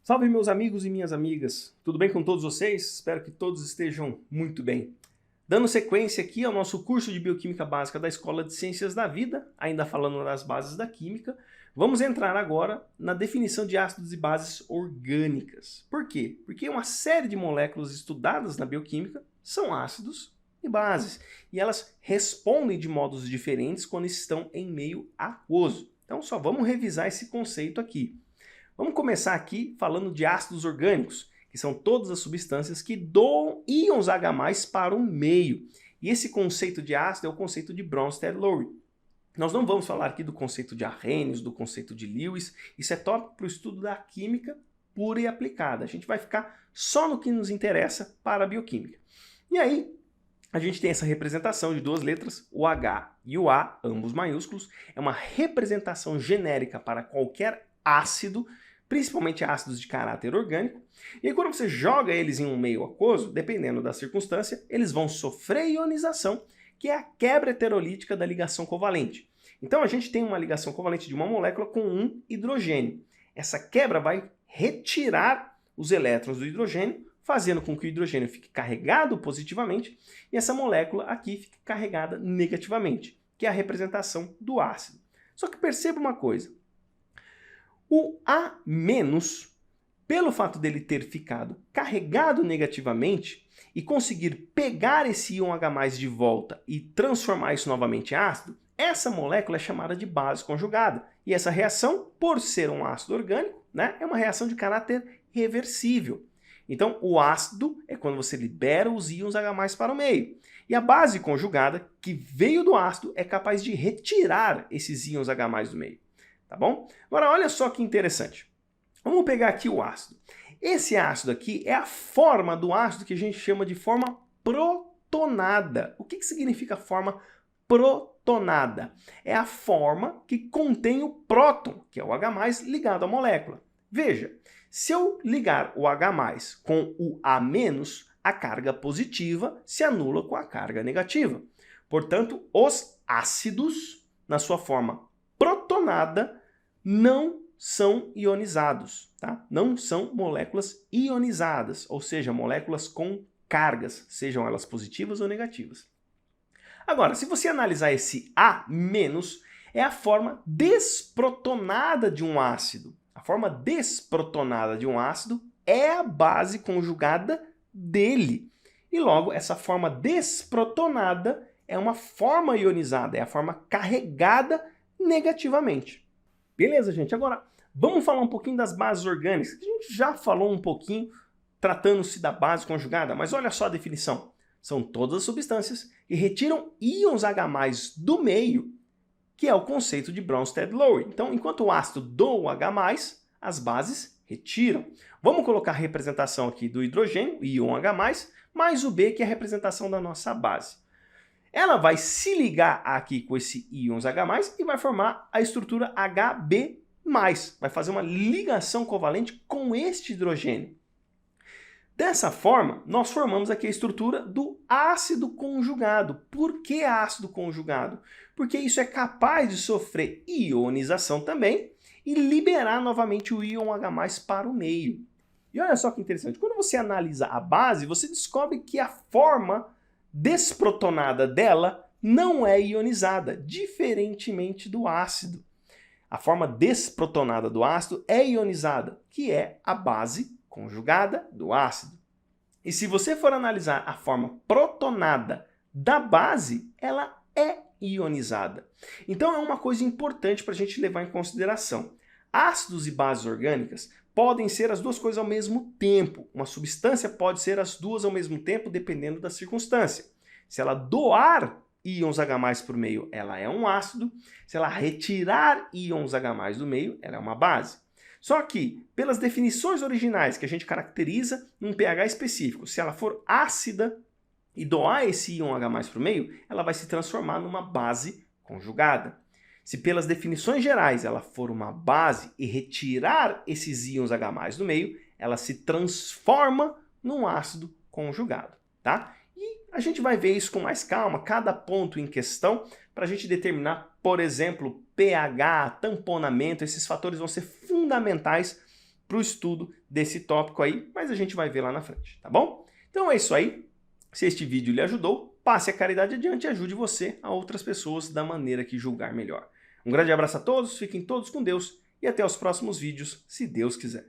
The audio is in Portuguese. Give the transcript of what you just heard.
Salve meus amigos e minhas amigas, tudo bem com todos vocês? Espero que todos estejam muito bem. Dando sequência aqui ao nosso curso de Bioquímica Básica da Escola de Ciências da Vida, ainda falando das bases da química, vamos entrar agora na definição de ácidos e bases orgânicas. Por quê? Porque uma série de moléculas estudadas na bioquímica são ácidos e bases, e elas respondem de modos diferentes quando estão em meio aquoso. Então só vamos revisar esse conceito aqui. Vamos começar aqui falando de ácidos orgânicos, que são todas as substâncias que doam íons H+ para o meio. E esse conceito de ácido é o conceito de Bronsted-Lowry. Nós não vamos falar aqui do conceito de Arrhenius, do conceito de Lewis, isso é tópico para o estudo da química pura e aplicada. A gente vai ficar só no que nos interessa para a bioquímica. E aí, a gente tem essa representação de duas letras, o H e o A, ambos maiúsculos, é uma representação genérica para qualquer ácido, principalmente ácidos de caráter orgânico, e aí quando você joga eles em um meio aquoso, dependendo da circunstância, eles vão sofrer ionização, que é a quebra heterolítica da ligação covalente. Então a gente tem uma ligação covalente de uma molécula com um hidrogênio. Essa quebra vai retirar os elétrons do hidrogênio, fazendo com que o hidrogênio fique carregado positivamente, e essa molécula aqui fique carregada negativamente, que é a representação do ácido. Só que perceba uma coisa, o A-, pelo fato dele ter ficado carregado negativamente e conseguir pegar esse íon H+ de volta e transformar isso novamente em ácido, essa molécula é chamada de base conjugada. E essa reação, por ser um ácido orgânico, é uma reação de caráter reversível. Então, o ácido é quando você libera os íons H+ para o meio. E a base conjugada, que veio do ácido, é capaz de retirar esses íons H+ do meio. Tá bom? Agora, olha só que interessante. Vamos pegar aqui o ácido. Esse ácido aqui é a forma do ácido que a gente chama de forma protonada. O que significa forma protonada? É a forma que contém o próton, que é o H+ ligado à molécula. Veja, se eu ligar o H+ com o A-, a carga positiva se anula com a carga negativa. Portanto, os ácidos, na sua forma protonada, não são ionizados, tá? Não são moléculas ionizadas, ou seja, moléculas com cargas, sejam elas positivas ou negativas. Agora, se você analisar esse A-, é a forma desprotonada de um ácido. A forma desprotonada de um ácido é a base conjugada dele. E logo, essa forma desprotonada é uma forma ionizada, é a forma carregada negativamente. Beleza, gente? Agora, vamos falar um pouquinho das bases orgânicas. A gente já falou um pouquinho tratando-se da base conjugada, mas olha só a definição. São todas as substâncias que retiram íons H+ do meio, que é o conceito de Bronsted-Lowry. Então, enquanto o ácido doa o H+, as bases retiram. Vamos colocar a representação aqui do hidrogênio, íon H+, mais o B, que é a representação da nossa base. Ela vai se ligar aqui com esse íons H+, e vai formar a estrutura HB+. Vai fazer uma ligação covalente com este hidrogênio. Dessa forma, nós formamos aqui a estrutura do ácido conjugado. Por que ácido conjugado? Porque isso é capaz de sofrer ionização também e liberar novamente o íon H+ para o meio. E olha só que interessante, quando você analisa a base, você descobre que a forma desprotonada dela não é ionizada, diferentemente do ácido. A forma desprotonada do ácido é ionizada, que é a base conjugada do ácido. E se você for analisar a forma protonada da base, ela é ionizada. Então é uma coisa importante para a gente levar em consideração. Ácidos e bases orgânicas podem ser as duas coisas ao mesmo tempo. Uma substância pode ser as duas ao mesmo tempo, dependendo da circunstância. Se ela doar íons H+ por meio, ela é um ácido. Se ela retirar íons H+ do meio, ela é uma base. Só que, pelas definições originais que a gente caracteriza num pH específico, se ela for ácida e doar esse íon H+ para o meio, ela vai se transformar numa base conjugada. Se pelas definições gerais ela for uma base e retirar esses íons H+ do meio, ela se transforma num ácido conjugado, tá? E a gente vai ver isso com mais calma, cada ponto em questão, para a gente determinar, por exemplo, pH, tamponamento, esses fatores vão ser fundamentais para o estudo desse tópico aí, mas a gente vai ver lá na frente, tá bom? Então é isso aí. Se este vídeo lhe ajudou, passe a caridade adiante e ajude você a outras pessoas da maneira que julgar melhor. Um grande abraço a todos, fiquem todos com Deus e até os próximos vídeos, se Deus quiser.